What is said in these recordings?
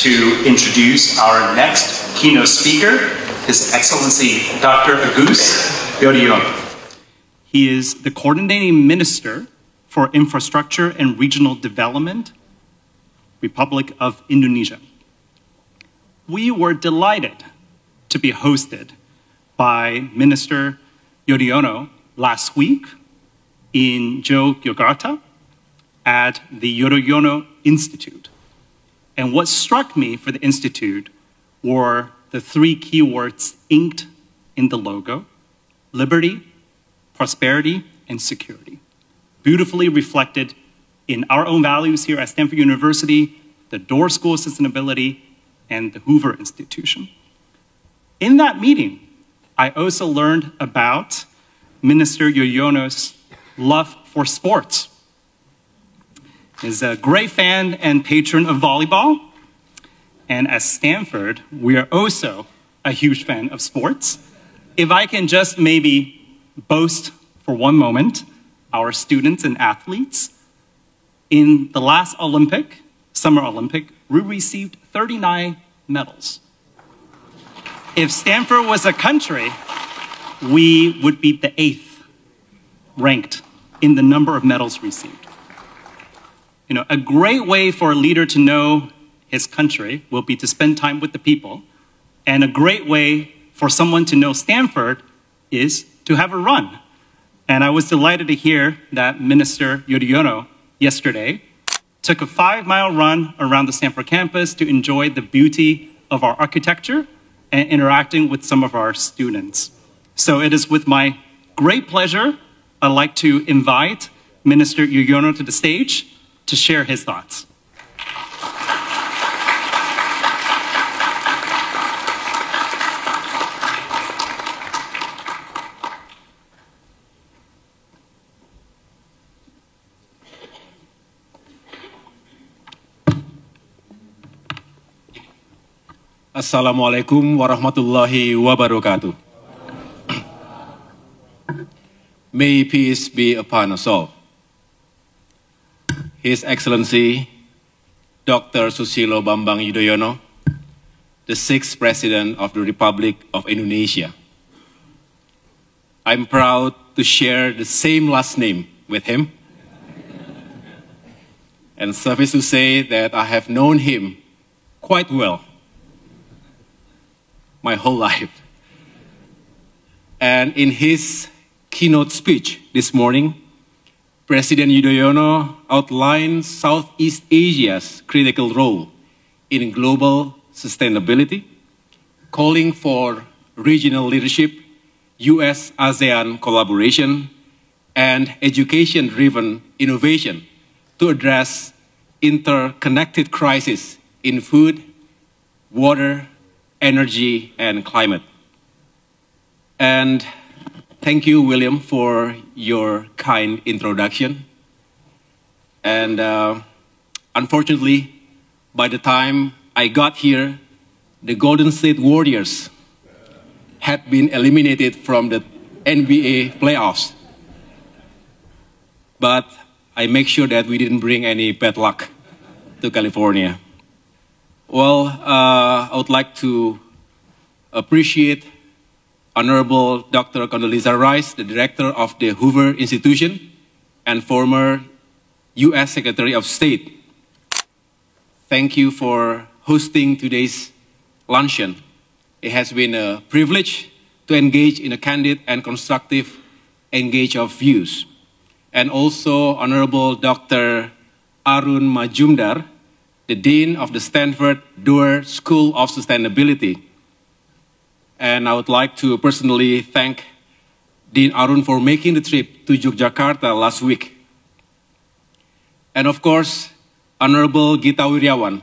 to introduce our next keynote speaker, His Excellency Dr. Agus Harimurti. He is the Coordinating Minister for Infrastructure and Regional Development, Republic of Indonesia. We were delighted to be hosted by Minister Yudhoyono last week in Yogyakarta at the Yudhoyono Institute. And what struck me for the Institute were the three keywords inked in the logo: liberty, prosperity, and security. Beautifully reflected in our own values here at Stanford University, the Doerr School of Sustainability, and the Hoover Institution. In that meeting, I also learned about Minister Yudhoyono's love for sports. He's a great fan and patron of volleyball. And at Stanford, we are also a huge fan of sports. If I can just maybe boast for one moment, our students and athletes, in the last Olympic, Summer Olympic, we received 39 medals. If Stanford was a country, we would be the 8th ranked in the number of medals received. You know, a great way for a leader to know his country will be to spend time with the people, and a great way for someone to know Stanford is to have a run. And I was delighted to hear that Minister Yudhoyono yesterday took a 5-mile run around the Stanford campus to enjoy the beauty of our architecture and interacting with some of our students. So it is with my great pleasure I'd like to invite Minister Yudhoyono to the stage to share his thoughts. Assalamualaikum warahmatullahi wabarakatuh. May peace be upon us all. His Excellency Dr. Susilo Bambang Yudhoyono, the 6th President of the Republic of Indonesia. I'm proud to share the same last name with him. And suffice to say that I have known him quite well my whole life. And in his keynote speech this morning, President Yudhoyono outlined Southeast Asia's critical role in global sustainability, calling for regional leadership, US-ASEAN collaboration, and education-driven innovation to address interconnected crises in food, water, energy, and climate. And thank you, William, for your kind introduction. And unfortunately, by the time I got here, the Golden State Warriors had been eliminated from the NBA playoffs. But I make sure that we didn't bring any bad luck to California. Well, I would like to appreciate Honorable Dr. Condoleezza Rice, the director of the Hoover Institution and former US Secretary of State. Thank you for hosting today's luncheon. It has been a privilege to engage in a candid and constructive exchange of views. And also Honorable Dr. Arun Majumdar, the Dean of the Stanford Doerr School of Sustainability. And I would like to personally thank Dean Arun for making the trip to Yogyakarta last week. And of course, Honorable Gita Wirjawan,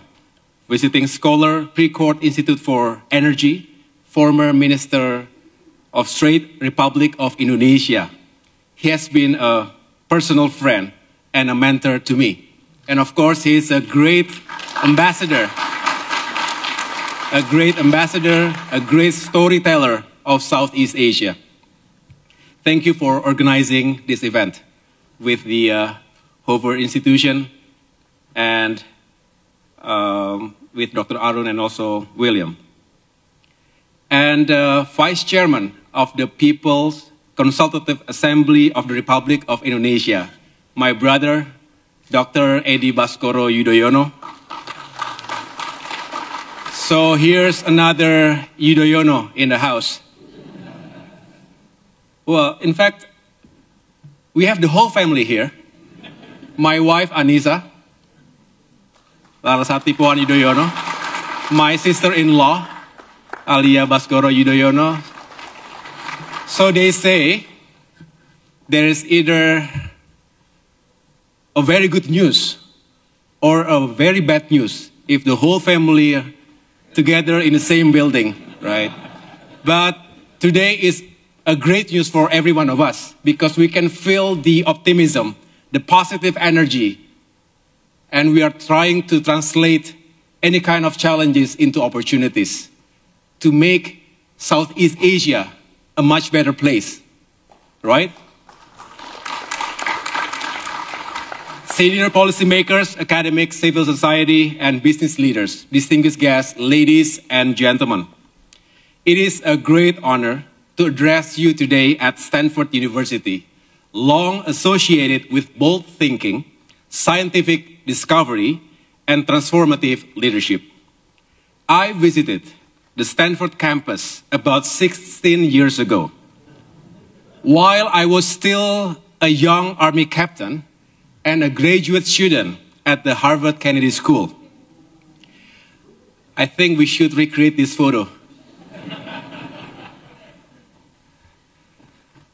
visiting scholar, Precourt Institute for Energy, former Minister of State, Republic of Indonesia. He has been a personal friend and a mentor to me. And of course, he is a great ambassador, a great storyteller of Southeast Asia. Thank you for organizing this event with the Hoover Institution. And with Dr. Arun and also William. And Vice Chairman of the People's Consultative Assembly of the Republic of Indonesia, my brother, Dr. Edi Baskoro Yudhoyono. So here's another Yudhoyono in the house. Well, in fact, we have the whole family here. My wife, Anissa, Larasati Puan Yudhoyono. My sister-in-law, Alia Baskoro Yudhoyono. So they say there is either a very good news or a very bad news if the whole family are together in the same building, right? But today is a great news for every one of us because we can feel the optimism, the positive energy, and we are trying to translate any kind of challenges into opportunities to make Southeast Asia a much better place, right? Senior policymakers, academics, civil society, and business leaders, distinguished guests, ladies and gentlemen. It is a great honor to address you today at Stanford University, long associated with bold thinking, scientific discovery, and transformative leadership. I visited the Stanford campus about 16 years ago. While I was still a young Army captain and a graduate student at the Harvard Kennedy School. I think we should recreate this photo.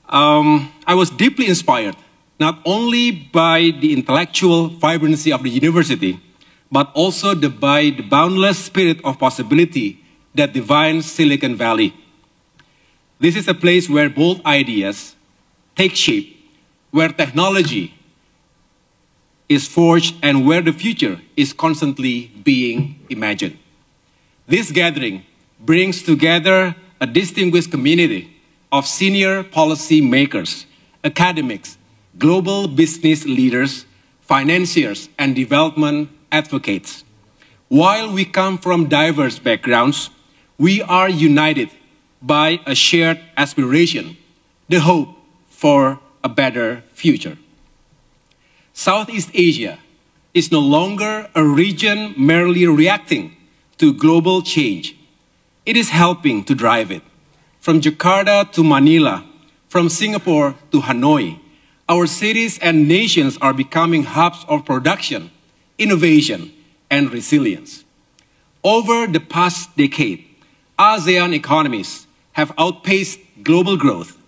I was deeply inspired, not only by the intellectual vibrancy of the university, but also by the boundless spirit of possibility that defines Silicon Valley. This is a place where bold ideas take shape, where technology is forged, and where the future is constantly being imagined. This gathering brings together a distinguished community of senior policy makers, academics, global business leaders, financiers, and development advocates. While we come from diverse backgrounds, we are united by a shared aspiration, the hope for a better future. Southeast Asia is no longer a region merely reacting to global change. It is helping to drive it. From Jakarta to Manila, from Singapore to Hanoi, our cities and nations are becoming hubs of production, innovation, and resilience. Over the past decade, ASEAN economies have outpaced global growth,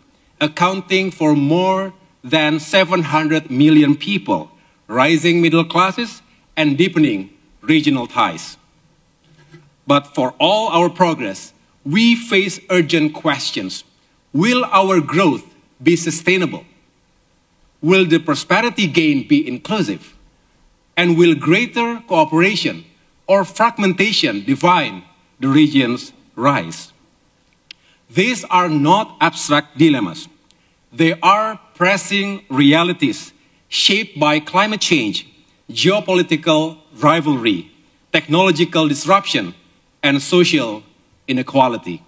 accounting for more than 700 million people, rising middle classes, and deepening regional ties. But for all our progress, we face urgent questions. Will our growth be sustainable? Will the prosperity gain be inclusive? And will greater cooperation or fragmentation define the region's rise? These are not abstract dilemmas. They are pressing realities shaped by climate change, geopolitical rivalry, technological disruption, and social inequality.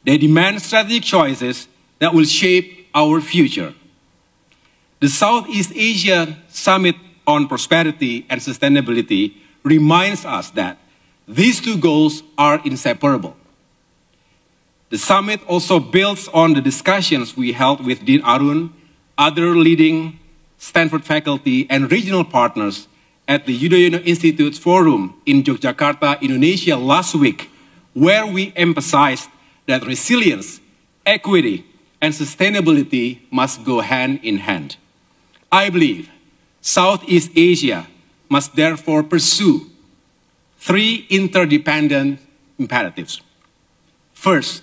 They demand strategic choices that will shape our future. The Southeast Asia Summit on Prosperity and Sustainability reminds us that these two goals are inseparable. The summit also builds on the discussions we held with Dean Arun, other leading Stanford faculty, and regional partners at the Yudhoyono Institute's forum in Yogyakarta, Indonesia last week, where we emphasized that resilience, equity, and sustainability must go hand in hand. I believe Southeast Asia must therefore pursue three interdependent imperatives. First,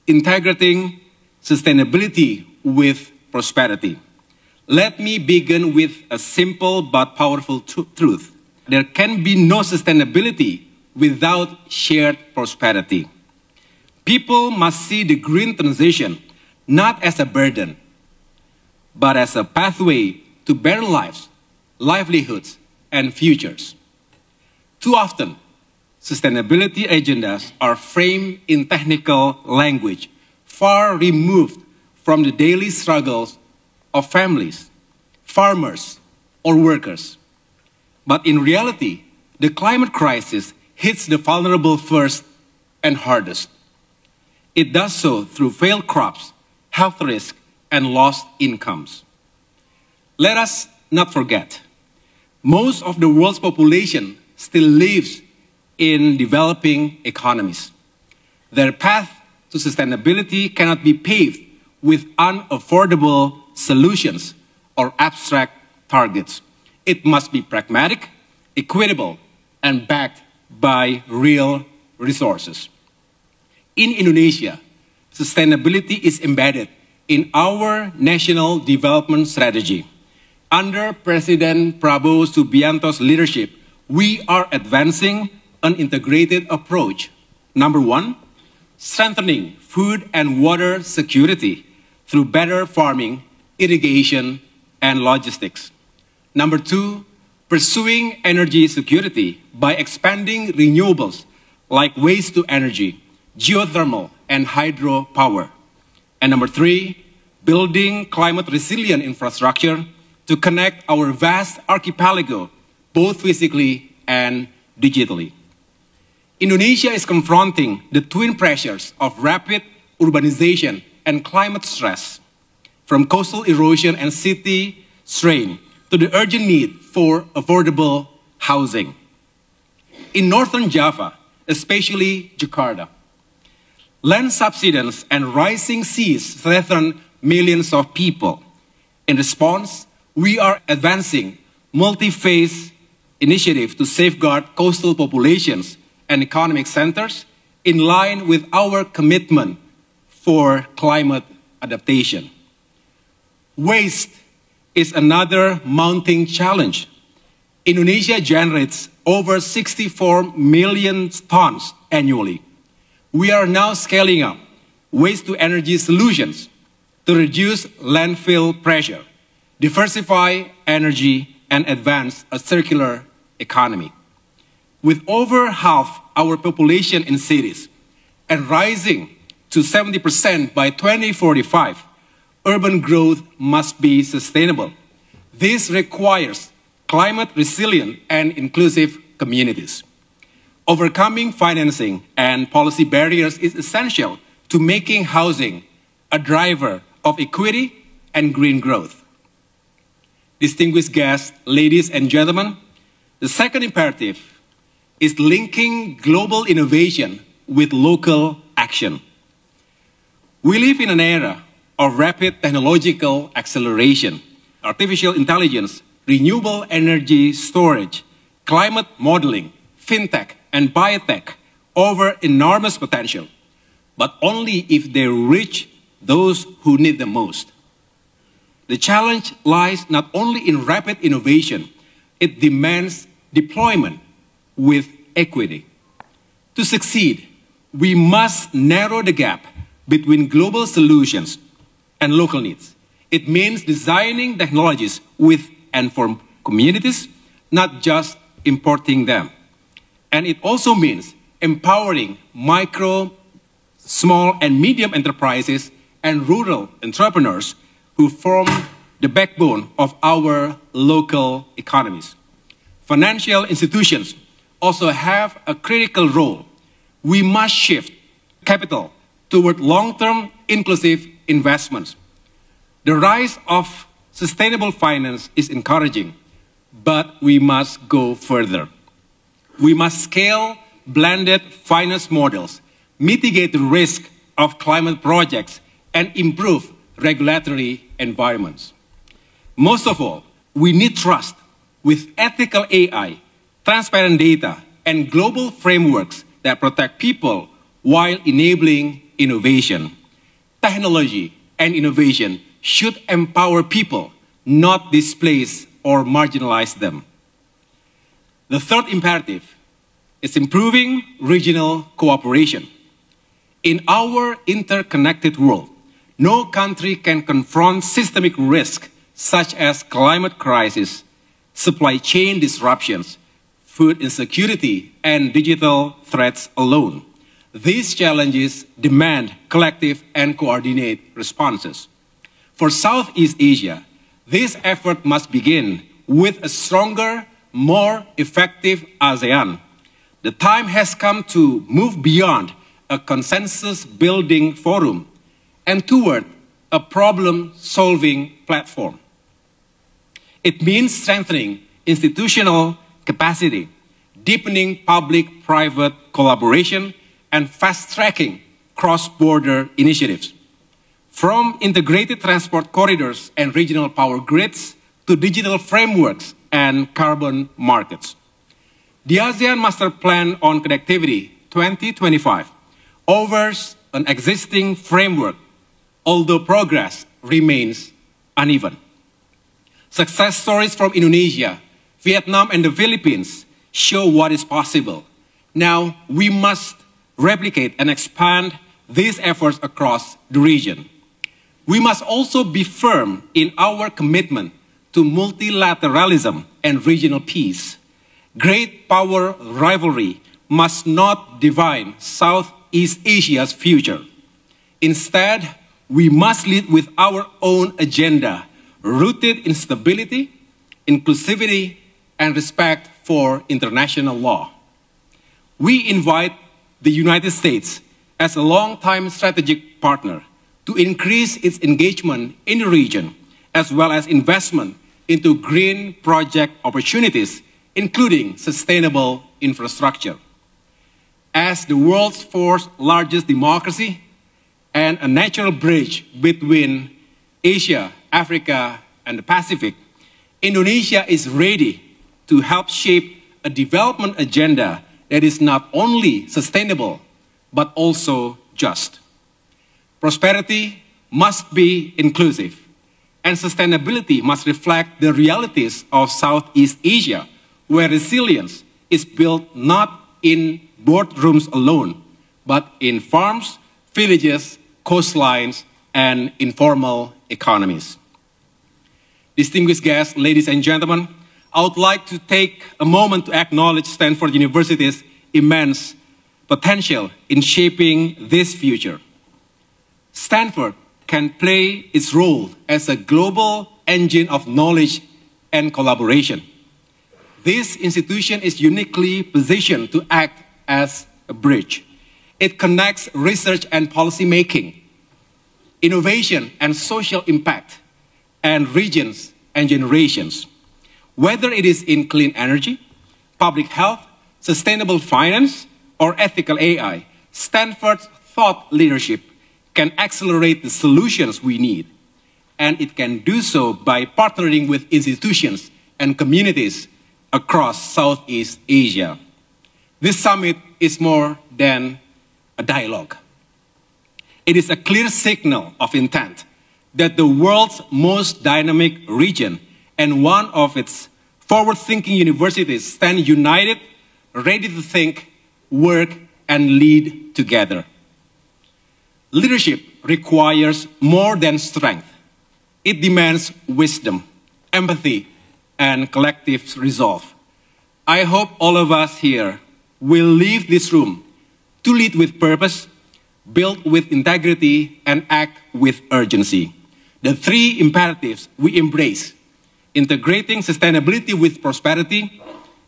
integrating sustainability with prosperity. Let me begin with a simple but powerful truth. There can be no sustainability without shared prosperity. People must see the green transition not as a burden, but as a pathway to better lives, livelihoods, and futures. Too often, sustainability agendas are framed in technical language, far removed from the daily struggles of families, farmers, or workers. But in reality, the climate crisis hits the vulnerable first and hardest. It does so through failed crops, health risk, and lost incomes. Let us not forget, most of the world's population still lives in developing economies. Their path to sustainability cannot be paved with unaffordable solutions or abstract targets. It must be pragmatic, equitable, and backed by real resources. In Indonesia, sustainability is embedded in our national development strategy. Under President Prabowo Subianto's leadership, we are advancing an integrated approach. Number one, strengthening food and water security through better farming, irrigation, and logistics. Number two, pursuing energy security by expanding renewables like waste to energy, geothermal, and hydropower. And number three, building climate-resilient infrastructure to connect our vast archipelago, both physically and digitally. Indonesia is confronting the twin pressures of rapid urbanization and climate stress, from coastal erosion and city strain to the urgent need for affordable housing. In northern Java, especially Jakarta, land subsidence and rising seas threaten millions of people. In response, we are advancing multi-phase initiatives to safeguard coastal populations and economic centers in line with our commitment for climate adaptation. Waste is another mounting challenge. Indonesia generates over 64 million tons annually. We are now scaling up waste-to-energy solutions to reduce landfill pressure, diversify energy, and advance a circular economy. With over half our population in cities and rising to 70% by 2045, urban growth must be sustainable. This requires climate-resilient and inclusive communities. Overcoming financing and policy barriers is essential to making housing a driver of equity and green growth. Distinguished guests, ladies and gentlemen, the second imperative is linking global innovation with local action. We live in an era of rapid technological acceleration, artificial intelligence, renewable energy storage, climate modeling, fintech, and biotech offer enormous potential, but only if they reach those who need them most. The challenge lies not only in rapid innovation, it demands deployment with equity. To succeed, we must narrow the gap between global solutions and local needs. It means designing technologies with and for communities, not just importing them. And it also means empowering micro, small, and medium enterprises and rural entrepreneurs who form the backbone of our local economies. Financial institutions also have a critical role. We must shift capital toward long-term inclusive investments. The rise of sustainable finance is encouraging, but we must go further. We must scale blended finance models, mitigate the risk of climate projects, and improve regulatory environments. Most of all, we need trust with ethical AI, transparent data, and global frameworks that protect people while enabling innovation. Technology and innovation should empower people, not displace or marginalize them. The third imperative is improving regional cooperation. In our interconnected world, no country can confront systemic risk such as climate crisis, supply chain disruptions, food insecurity, and digital threats alone. These challenges demand collective and coordinated responses. For Southeast Asia, this effort must begin with a stronger, more effective ASEAN. The time has come to move beyond a consensus-building forum and toward a problem-solving platform. It means strengthening institutional capacity, deepening public-private collaboration, and fast-tracking cross-border initiatives. From integrated transport corridors and regional power grids to digital frameworks and carbon markets. The ASEAN Master Plan on Connectivity 2025 offers an existing framework, although progress remains uneven. Success stories from Indonesia, Vietnam, and the Philippines show what is possible. Now, we must replicate and expand these efforts across the region. We must also be firm in our commitment to multilateralism and regional peace. Great power rivalry must not define Southeast Asia's future. Instead, we must lead with our own agenda, rooted in stability, inclusivity, and respect for international law. We invite the United States as a long-time strategic partner to increase its engagement in the region, as well as investment into green project opportunities, including sustainable infrastructure. As the world's fourth largest democracy and a natural bridge between Asia, Africa, and the Pacific, Indonesia is ready to help shape a development agenda that is not only sustainable, but also just. Prosperity must be inclusive, and sustainability must reflect the realities of Southeast Asia, where resilience is built not in boardrooms alone, but in farms, villages, coastlines, and informal economies. Distinguished guests, ladies and gentlemen, I would like to take a moment to acknowledge Stanford University's immense potential in shaping this future. Stanford can play its role as a global engine of knowledge and collaboration. This institution is uniquely positioned to act as a bridge. It connects research and policy making, innovation and social impact, and regions and generations. Whether it is in clean energy, public health, sustainable finance, or ethical AI, Stanford's thought leadership can accelerate the solutions we need, and it can do so by partnering with institutions and communities across Southeast Asia. This summit is more than a dialogue. It is a clear signal of intent that the world's most dynamic region and one of its forward-thinking universities stand united, ready to think, work, and lead together. Leadership requires more than strength. It demands wisdom, empathy, and collective resolve. I hope all of us here will leave this room to lead with purpose, build with integrity, and act with urgency. The three imperatives we embrace: integrating sustainability with prosperity,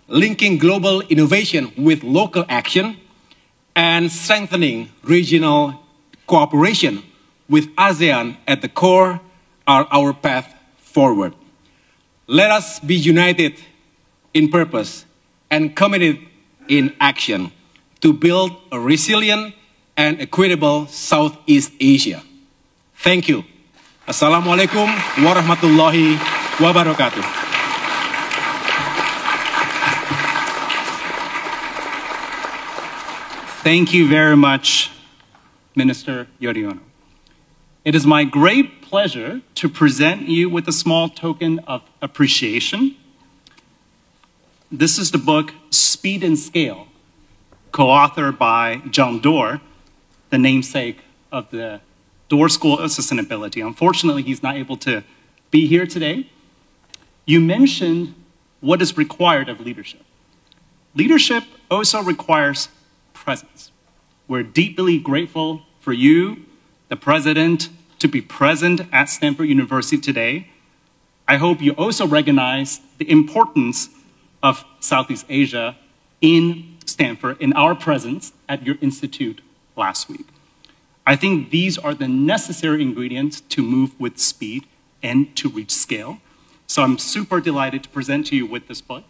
linking global innovation with local action, and strengthening regional cooperation with ASEAN at the core are our path forward. Let us be united in purpose and committed in action to build a resilient and equitable Southeast Asia. Thank you. Assalamualaikum warahmatullahi wabarakatuh. Thank you very much, Minister Yudhoyono. It is my great pleasure to present you with a small token of appreciation. This is the book Speed and Scale, co-authored by John Doerr, the namesake of the Doerr School of Sustainability. Unfortunately, he's not able to be here today. You mentioned what is required of leadership. leadership also requires presence. We're deeply grateful for you, the President, to be present at Stanford University today. I hope you also recognize the importance of Southeast Asia in Stanford, in our presence at your institute last week. I think these are the necessary ingredients to move with speed and to reach scale. So I'm super delighted to present to you with this book.